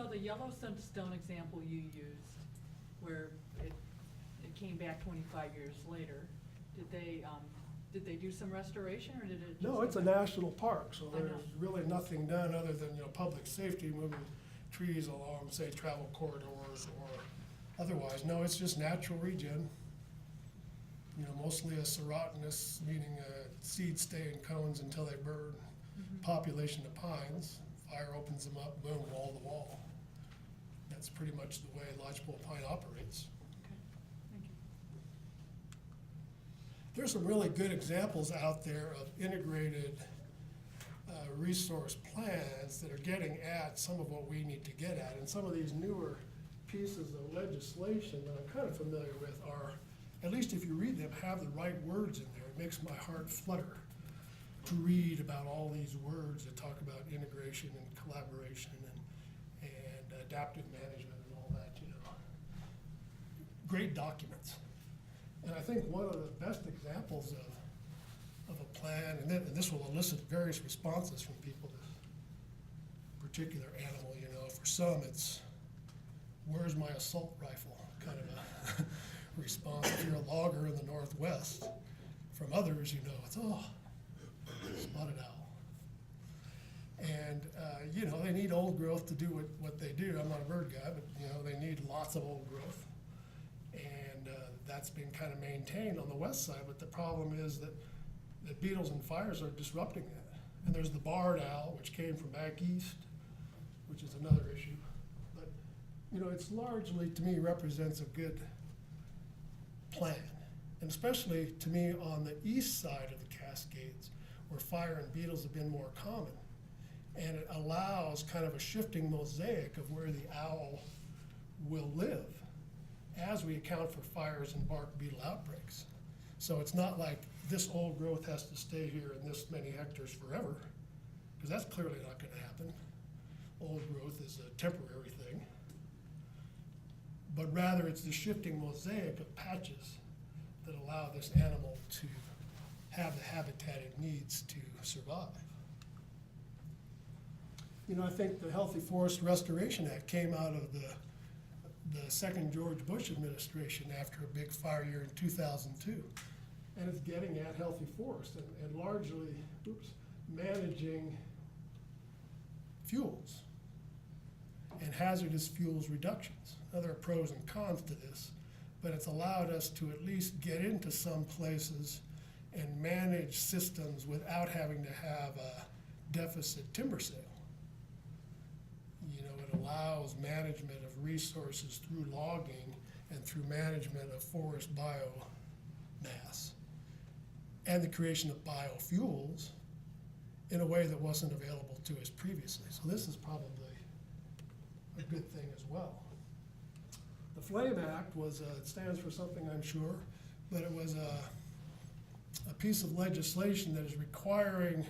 So the Yellowstone example you used, where it came back 25 years later, did they do some restoration, or did it just? No, it's a national park, so I know. there's really nothing done other than, public safety, moving trees along, say, travel corridors or otherwise. No, it's just natural regen. Mostly a serotinous, meaning seeds stay in cones until they burn. Mhm. Population of pines, fire opens them up, boom, wall to wall. That's pretty much the way lodgepole pine operates. Okay, thank you. There's some really good examples out there of integrated resource plans that are getting at some of what we need to get at. And some of these newer pieces of legislation that I'm kind of familiar with are, at least if you read them, have the right words in there. It makes my heart flutter to read about all these words that talk about integration and collaboration and adaptive management and all that, Great documents. And I think one of the best examples of a plan, and this will elicit various responses from people, this particular animal, for some it's, where's my assault rifle, kind of a response. If you're a logger in the Northwest, from others, it's, spotted owl. And, they need old growth to do what they do. I'm not a bird guy, but, they need lots of old growth. And that's been kind of maintained on the west side, but the problem is that beetles and fires are disrupting that. And there's the barred owl, which came from back east, which is another issue. But, it's largely, to me, represents a good plan. And especially, to me, on the east side of the Cascades, where fire and beetles have been more common. And it allows kind of a shifting mosaic of where the owl will live as we account for fires and bark beetle outbreaks. So it's not like this old growth has to stay here in this many hectares forever, because that's clearly not going to happen. Old growth is a temporary thing. But rather it's the shifting mosaic of patches that allow this animal to have the habitat it needs to survive. I think the Healthy Forest Restoration Act came out of the second George Bush administration after a big fire year in 2002. And it's getting at healthy forest and largely, managing fuels and hazardous fuels reductions. Now, there are pros and cons to this, but it's allowed us to at least get into some places and manage systems without having to have a deficit timber sale. It allows management of resources through logging and through management of forest biomass and the creation of biofuels in a way that wasn't available to us previously. So this is probably a good thing as well. The Flame Act was, it stands for something I'm sure, but it was a piece of legislation that is requiring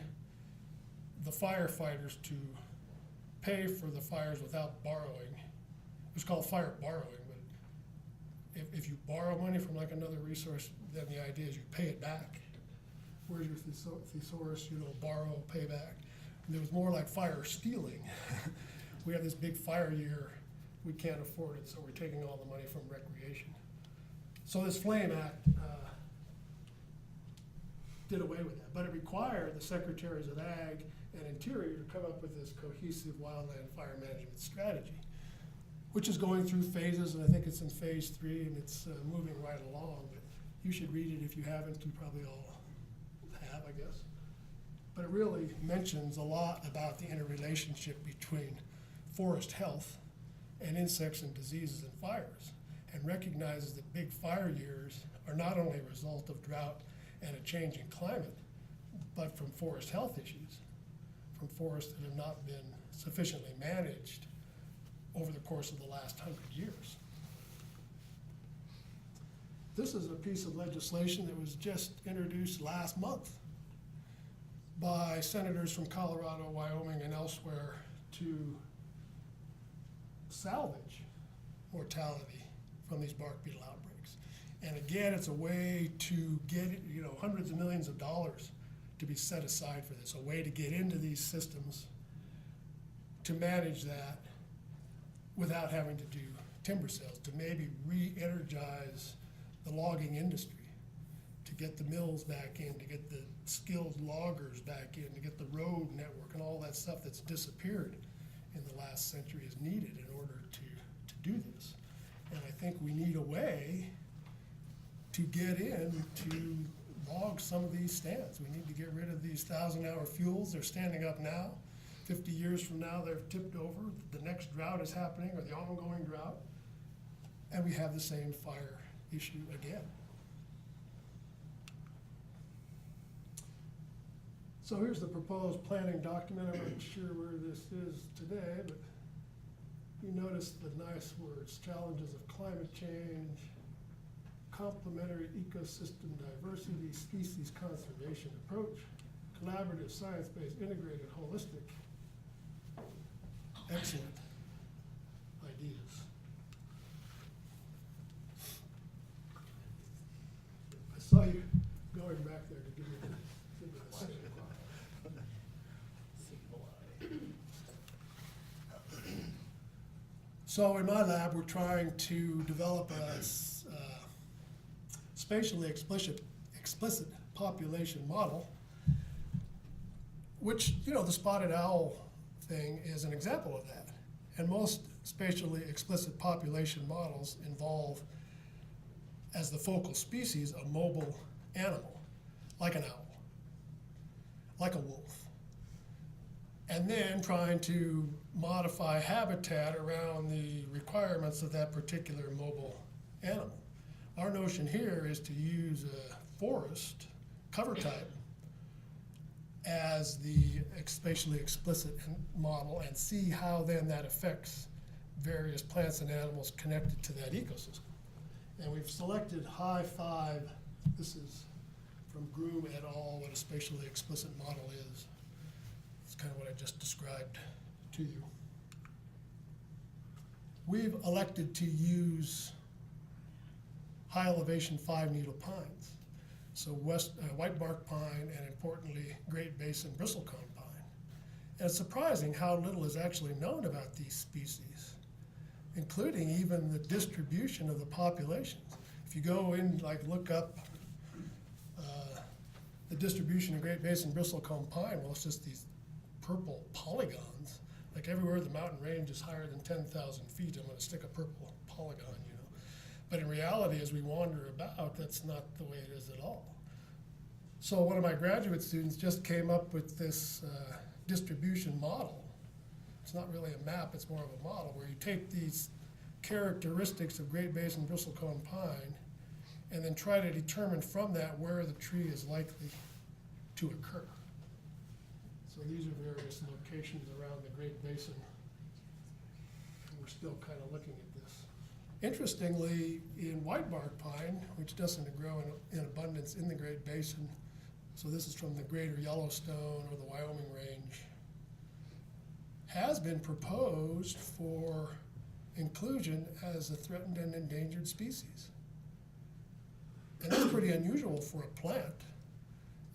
the firefighters to pay for the fires without borrowing. It was called fire borrowing, but if you borrow money from like another resource, then the idea is you pay it back. Where's your thesaurus, borrow, pay back. And it was more like fire stealing. We have this big fire year, we can't afford it, so we're taking all the money from recreation. So this Flame Act did away with that, but it required the Secretaries of Ag and Interior to come up with this cohesive wildland fire management strategy, which is going through phases, and I think it's in phase 3, and it's moving right along. But you should read it if you haven't. You probably all have, I guess. But it really mentions a lot about the interrelationship between forest health and insects and diseases and fires, and recognizes that big fire years are not only a result of drought and a change in climate, but from forest health issues, from forests that have not been sufficiently managed over the course of the last 100 years. This is a piece of legislation that was just introduced last month by senators from Colorado, Wyoming, and elsewhere to salvage mortality from these bark beetle outbreaks. And again, it's a way to get, hundreds of millions of dollars to be set aside for this, a way to get into these systems to manage that without having to do timber sales, to maybe re-energize the logging industry, to get the mills back in, to get the skilled loggers back in, to get the road network and all that stuff that's disappeared in the last century is needed in order to do this. And I think we need a way to get in to log some of these stands. We need to get rid of these 1,000-hour fuels. They're standing up now. 50 years from now, they're tipped over. The next drought is happening, or the ongoing drought, and we have the same fire issue again. So here's the proposed planning document. I'm not sure where this is today, but you notice the nice words: challenges of climate change, complementary ecosystem diversity, species conservation approach, collaborative, science-based, integrated, holistic. Excellent ideas. I saw you going back there to give me the signal. So in my lab, we're trying to develop a spatially explicit population model, which, you know, the spotted owl thing is an example of that. And most spatially explicit population models involve, as the focal species, a mobile animal, like an owl, like a wolf, and then trying to modify habitat around the requirements of that particular mobile animal. Our notion here is to use a forest cover type as the spatially explicit model and see how then that affects various plants and animals connected to that ecosystem. And we've selected high 5. This is from Groom et al., what a spatially explicit model is. It's kind of what I just described to you. We've elected to use high elevation 5-needle pines. So white bark pine, and importantly, Great Basin bristlecone pine. And it's surprising how little is actually known about these species, including even the distribution of the populations. If you go in, like, look up the distribution of Great Basin bristlecone pine, well, it's just these purple polygons. Like everywhere the mountain range is higher than 10,000 feet, I'm gonna stick a purple polygon, you know. But in reality, as we wander about, that's not the way it is at all. So one of my graduate students just came up with this distribution model. It's not really a map, it's more of a model, where you take these characteristics of Great Basin bristlecone pine and then try to determine from that where the tree is likely to occur. So these are various locations around the Great Basin, and we're still kind of looking at this. Interestingly, in white bark pine, which doesn't grow in abundance in the Great Basin, so this is from the greater Yellowstone or the Wyoming range, has been proposed for inclusion as a threatened and endangered species. And that's pretty unusual for a plant.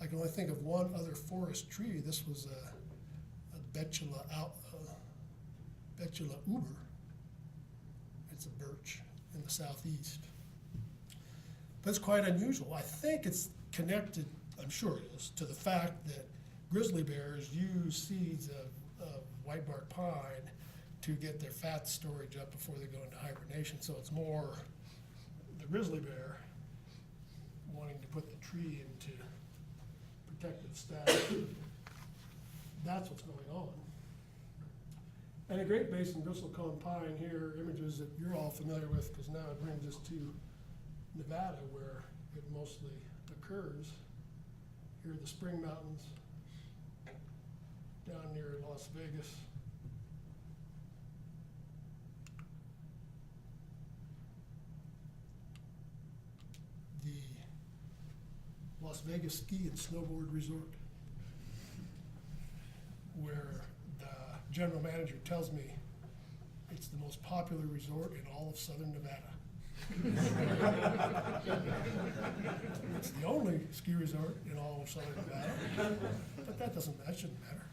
I can only think of one other forest tree. This was a Betula uber. It's a birch in the southeast. But it's quite unusual. I think it's connected, I'm sure it is, to the fact that grizzly bears use seeds of white bark pine to get their fat storage up before they go into hibernation. So it's more the grizzly bear wanting to put the tree into protective status. That's what's going on. And a Great Basin bristlecone pine here, images that you're all familiar with, because now it brings us to Nevada, where it mostly occurs. Here are the Spring Mountains, down near Las Vegas. The Las Vegas Ski and Snowboard Resort, where the general manager tells me it's the most popular resort in all of southern Nevada. It's the only ski resort in all of southern Nevada, but that shouldn't matter.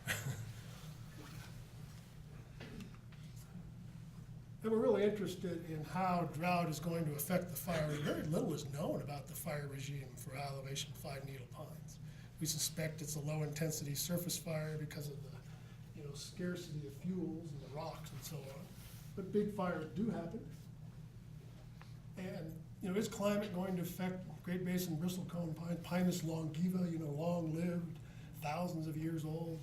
And we're really interested in how drought is going to affect the fire. Very little is known about the fire regime for high elevation 5-needle pines. We suspect it's a low intensity surface fire because of the scarcity of fuels and the rocks and so on. But big fires do happen. And is climate going to affect Great Basin bristlecone pine, Pinus longiva, long-lived, thousands of years old?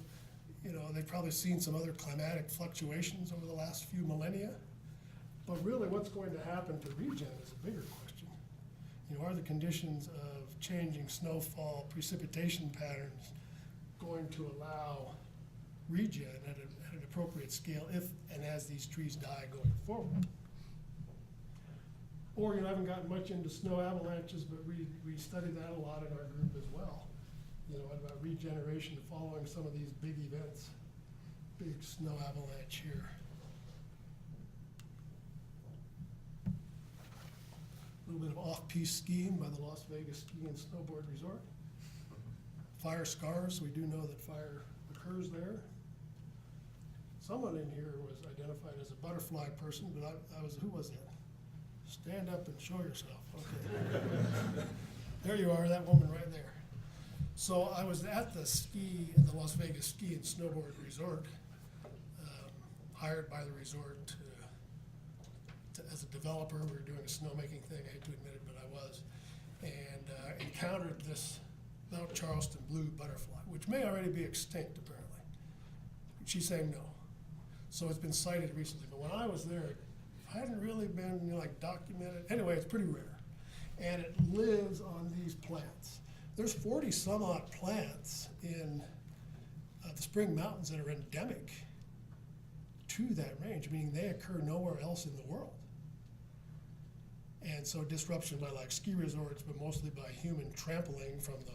They've probably seen some other climatic fluctuations over the last few millennia. But really what's going to happen to regen is a bigger question. Are the conditions of changing snowfall, precipitation patterns going to allow regen at an appropriate scale if and as these trees die going forward? Or, I haven't gotten much into snow avalanches, but we study that a lot in our group as well. About regeneration following some of these big events. Big snow avalanche here. A little bit of off-piste skiing by the Las Vegas Ski and Snowboard Resort. Fire scars, we do know that fire occurs there. Someone in here was identified as a butterfly person, but who was that? Stand up and show yourself, okay. There you are, that woman right there. So I was at the Las Vegas Ski and Snowboard Resort, hired by the resort as a developer. We were doing a snowmaking thing, I hate to admit it, but I was, and encountered this Mount Charleston blue butterfly, which may already be extinct apparently. She's saying no. So it's been sighted recently, but when I was there, it hadn't really been documented. Anyway, it's pretty rare. And it lives on these plants. There's 40 some odd plants in the Spring Mountains that are endemic to that range, meaning they occur nowhere else in the world. And so disruption by ski resorts, but mostly by human trampling from the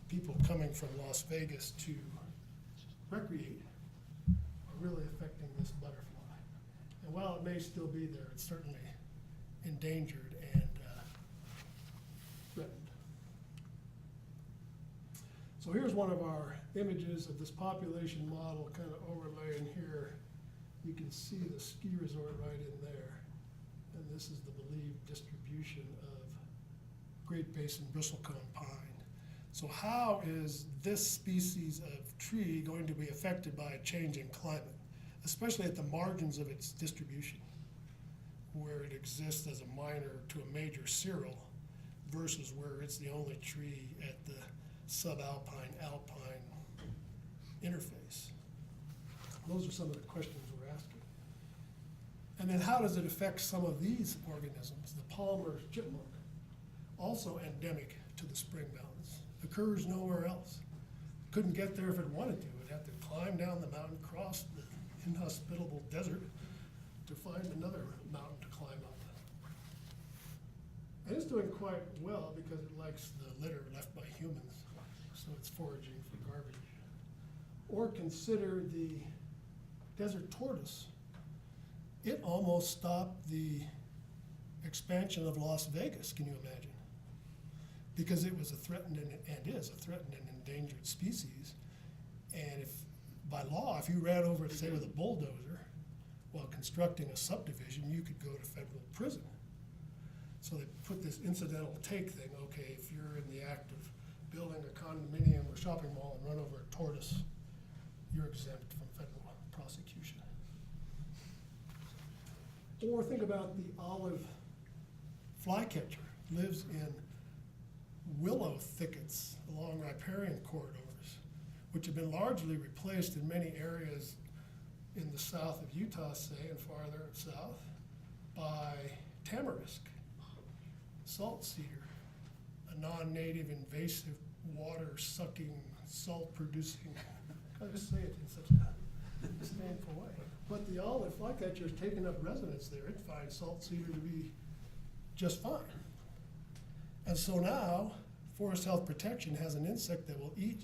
people coming from Las Vegas to recreate, are really affecting this butterfly. And while it may still be there, it's certainly endangered and threatened. So here's one of our images of this population model kind of overlaying here. You can see the ski resort right in there. And this is the believed distribution of Great Basin bristlecone pine. So how is this species of tree going to be affected by a changing climate, especially at the margins of its distribution, where it exists as a minor to a major cirral versus where it's the only tree at the subalpine, alpine interface? Those are some of the questions we're asking. And then how does it affect some of these organisms? The Palmer's chipmunk, also endemic to the Spring Mountains, occurs nowhere else. Couldn't get there if it wanted to. It'd have to climb down the mountain, cross the inhospitable desert to find another mountain to climb up. And it's doing quite well because it likes the litter left by humans, so it's foraging for garbage. Or consider the desert tortoise. It almost stopped the expansion of Las Vegas, can you imagine? Because it was a threatened and is a threatened and endangered species. And if, by law, if you ran over it, say, with a bulldozer while constructing a subdivision, you could go to federal prison. So they put this incidental take thing, okay, if you're in the act of building a condominium or shopping mall and run over a tortoise, you're exempt from federal prosecution. Or think about the olive flycatcher, lives in willow thickets along riparian corridors, which have been largely replaced in many areas in the south of Utah, say, and farther south, by tamarisk, salt cedar, a non-native invasive water-sucking, salt-producing, I just say it in such a disdainful way. But the olive flycatcher has taken up residence there. It finds salt cedar to be just fine. And so now, Forest Health Protection has an insect that will eat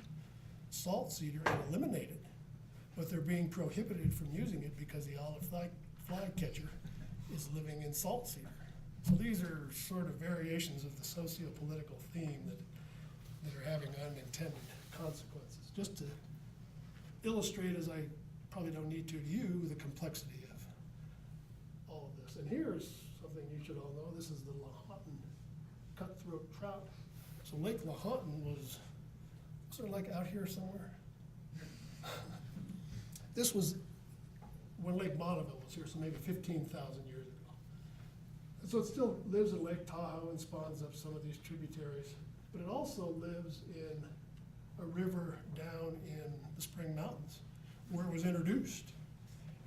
salt cedar and eliminate it, but they're being prohibited from using it because the olive flycatcher is living in salt cedar. So these are sort of variations of the socio-political theme that are having unintended consequences. Just to illustrate, as I probably don't need to you, the complexity of all of this. And here's something you should all know. This is the Lahontan cutthroat trout. So Lake Lahontan was sort of like out here somewhere. This was when Lake Bonneville was here, so maybe 15,000 years ago. And so it still lives in Lake Tahoe and spawns up some of these tributaries, but it also lives in a river down in the Spring Mountains where it was introduced.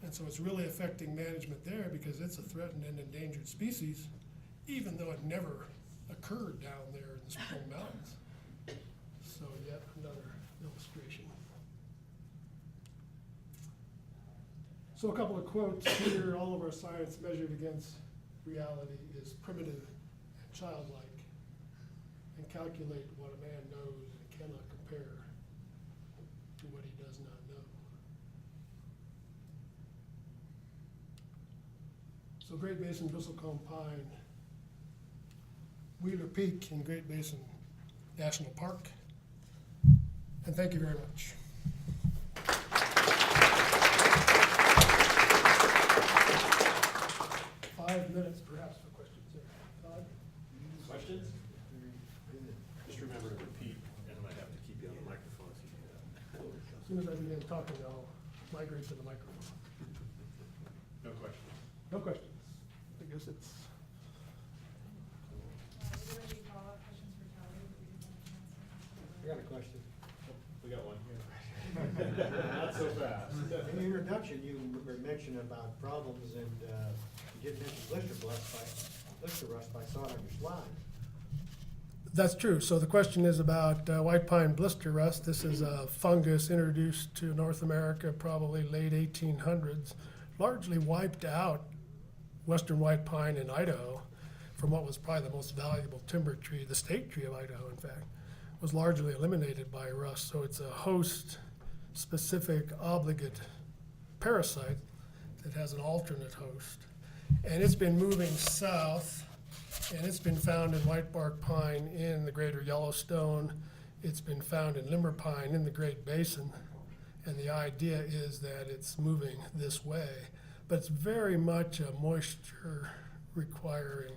And so it's really affecting management there because it's a threatened and endangered species, even though it never occurred down there in the Spring Mountains. So yet another illustration. So a couple of quotes here. All of our science measured against reality is primitive and childlike, and calculate what a man knows and cannot compare to what he does not know. So Great Basin bristlecomb pine, Wheeler Peak in Great Basin National Park. And thank you very much. 5 minutes perhaps for questions there. Todd? Questions? Just remember to repeat, and I might have to keep you on the microphone if you do that. As soon as I begin talking, I'll migrate to the microphone. No questions. No questions. I guess it's. Are there any follow-up questions for Kelly that we didn't have a chance to answer? I got a question. We got one here. Not so fast. In the introduction, you were mentioning about problems, and you did mention blister rust, but I saw it on your slide. That's true. So the question is about white pine blister rust. This is a fungus introduced to North America probably late 1800s, largely wiped out western white pine in Idaho from what was probably the most valuable timber tree, the state tree of Idaho, in fact, was largely eliminated by rust. So it's a host-specific obligate parasite that has an alternate host. And it's been moving south, and it's been found in white bark pine in the greater Yellowstone. It's been found in limber pine in the Great Basin. And the idea is that it's moving this way. But it's very much a moisture-requiring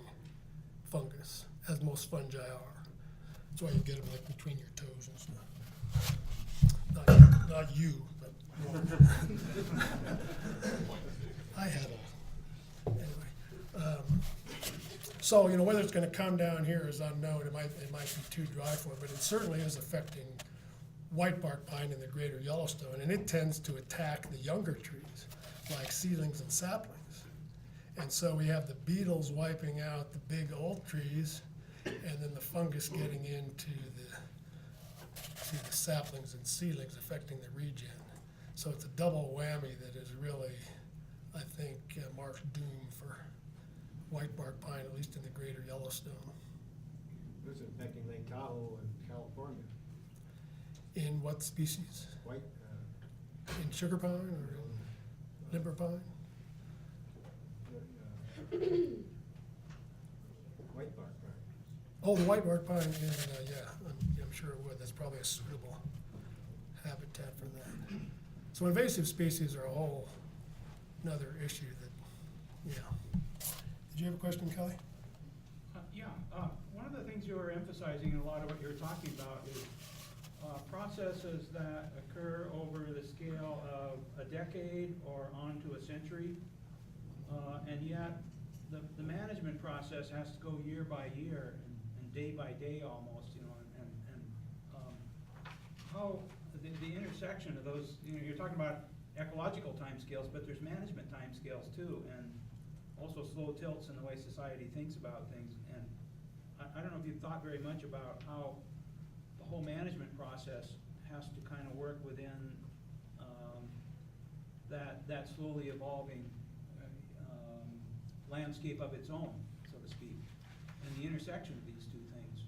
fungus, as most fungi are. That's why you get them like between your toes and stuff. Not you, but I had a, anyway. So, you know, whether it's gonna come down here is unknown. It might be too dry for it, but it certainly is affecting white bark pine in the greater Yellowstone, and it tends to attack the younger trees, like seedlings and saplings. And so we have the beetles wiping out the big old trees, and then the fungus getting into the saplings and seedlings, affecting the regen. So it's a double whammy that is really, I think, marks doom for white bark pine, at least in the greater Yellowstone. This is affecting Lake Tahoe and California. In what species? White, In sugar pine or in limber pine? white bark pine. Oh, the white bark pine, yeah, I'm sure it would. That's probably a suitable habitat for that. So invasive species are a whole another issue that, yeah. Did you have a question, Kelly? One of the things you were emphasizing in a lot of what you're talking about is processes that occur over the scale of a decade or on to a century, and yet the management process has to go year by year and day by day almost, you know, and how the intersection of those, you know, you're talking about ecological timescales, but there's management timescales too, and also slow tilts in the way society thinks about things. And I don't know if you've thought very much about how the whole management process has to kind of work within that slowly evolving landscape of its own, so to speak, and the intersection of these two things.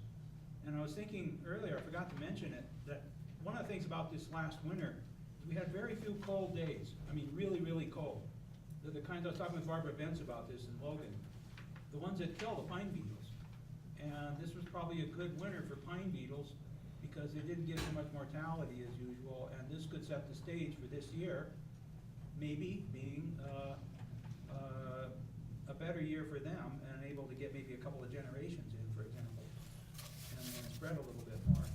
And I was thinking earlier, I forgot to mention it, that one of the things about this last winter is we had very few cold days. I mean, really, really cold. The kinds, I was talking with Barbara Bentz about this in Logan, the ones that kill the pine beetles. And this was probably a good winter for pine beetles because they didn't get so much mortality as usual, and this could set the stage for this year, maybe being a better year for them and able to get maybe a couple of generations in, for example, and spread a little bit more.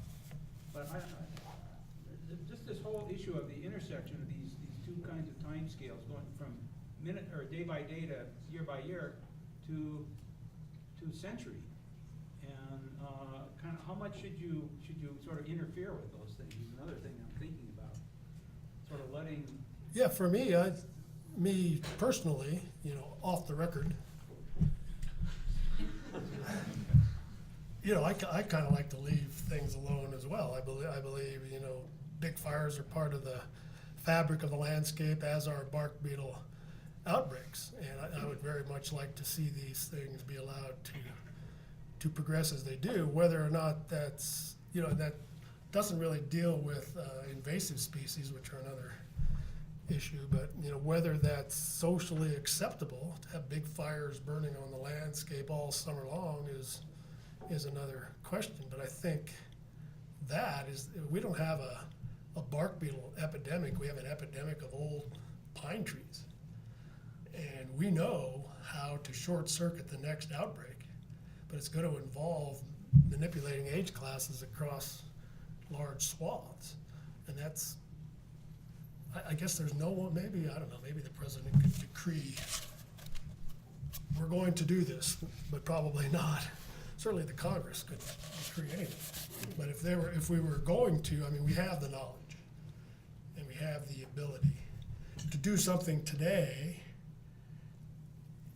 But just this whole issue of the intersection of these two kinds of timescales, going from minute or day by day to year to century. And kind of how much should you sort of interfere with those things is another thing I'm thinking about. Sort of letting, Yeah, for me, me personally, you know, off the record, you know, I kind of like to leave things alone as well. I believe, you know, big fires are part of the fabric of the landscape, as are bark beetle outbreaks. And I would very much like to see these things be allowed to progress as they do, whether or not that's, you know, that doesn't really deal with invasive species, which are another issue, but, you know, whether that's socially acceptable to have big fires burning on the landscape all summer long is another question. But I think that is, we don't have a bark beetle epidemic, we have an epidemic of old pine trees. And we know how to short circuit the next outbreak, but it's going to involve manipulating age classes across large swaths. And that's, I guess there's no one, maybe, I don't know, maybe the president could decree, we're going to do this, but probably not. Certainly the Congress could decree anything. But if we were going to, I mean, we have the knowledge and we have the ability to do something today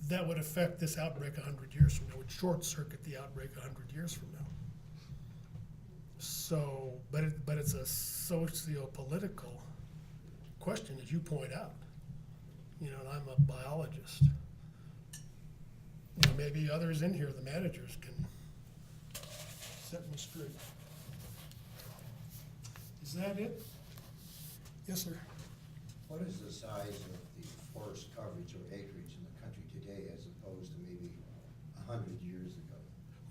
that would affect this outbreak 100 years from now, would short circuit the outbreak 100 years from now. So, but it's a socio-political question, as you point out. You know, and I'm a biologist. You know, maybe others in here, the managers, can set me straight. Is that it? Yes, sir. What is the size of the forest coverage or acreage in the country today as opposed to maybe 100 years ago?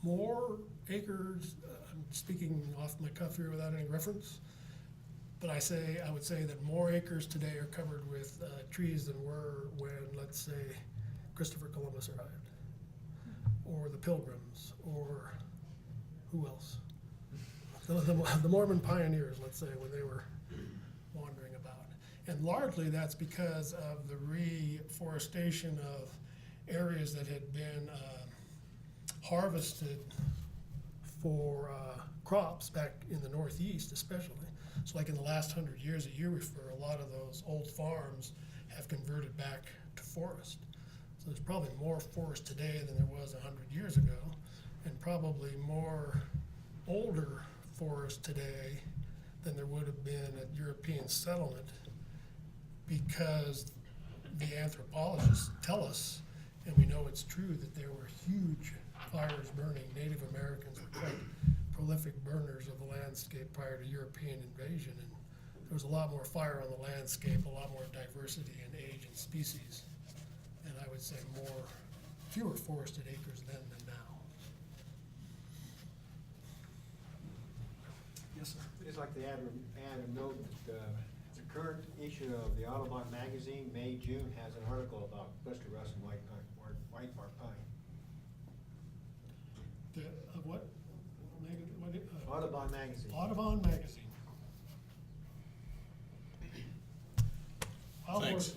More acres, I'm speaking off my cuff here without any reference, but I would say that more acres today are covered with trees than were when, let's say, Christopher Columbus arrived, or the Pilgrims, or who else? The Mormon pioneers, let's say, when they were wandering about. And largely that's because of the reforestation of areas that had been harvested for crops back in the Northeast especially. So like in the last 100 years that you refer, a lot of those old farms have converted back to forest. So there's probably more forest today than there was 100 years ago, and probably more older forest today than there would have been at European settlement, because the anthropologists tell us, and we know it's true, that there were huge fires burning. Native Americans were quite prolific burners of the landscape prior to European invasion, and there was a lot more fire on the landscape, a lot more diversity in age and species, and I would say fewer forested acres then than now. Yes, sir. I'd just like to add a note that the current issue of the Audubon magazine, May-June, has an article about blister rust and white bark pine. What? Audubon magazine. Audubon magazine. Thanks.